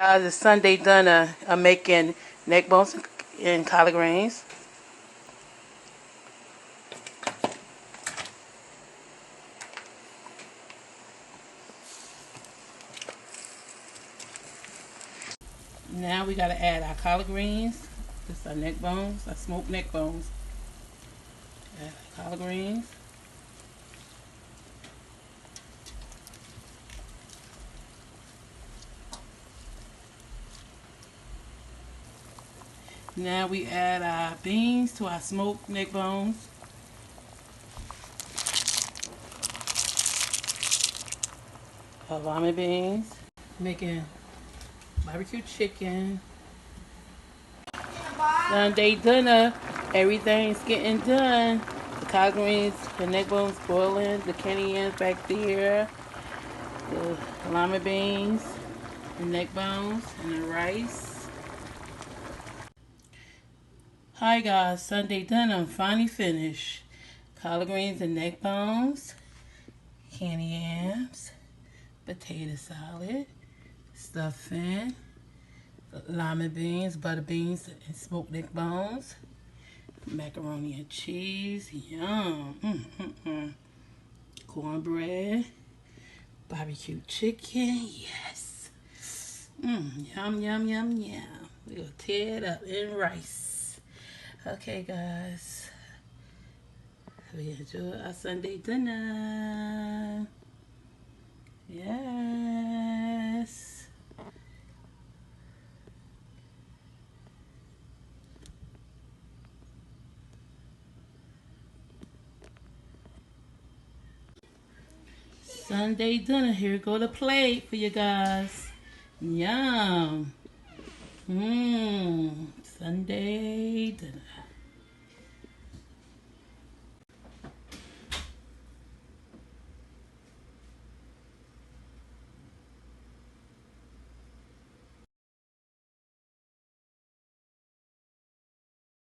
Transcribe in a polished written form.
It's Sunday dinner. I'm making neck bones and collard greens. Now we gotta add our collard greens. This is our neck bones, our smoked neck bones. Add our collard greens. Now we add our beans to our smoked neck bones. Our lima beans. Making barbecue chicken. Sunday dinner. Everything's getting done. The collard greens, the neck bones boiling, the candy yams back there, the lima beans, the neck bones, and the rice. Hi guys, Sunday dinner finally finished. Collard greens and neck bones, candy yams, potato salad, stuffing, lima beans, butter beans, and smoked neck bones, macaroni and cheese, yum, cornbread, barbecue chicken, yes, yum, yum, yum, yum. We're gonna tear it up in rice. Okay, guys, we enjoy our Sunday dinner. Yes. Sunday dinner. Here go the plate for you guys. Yum. Sunday dinner.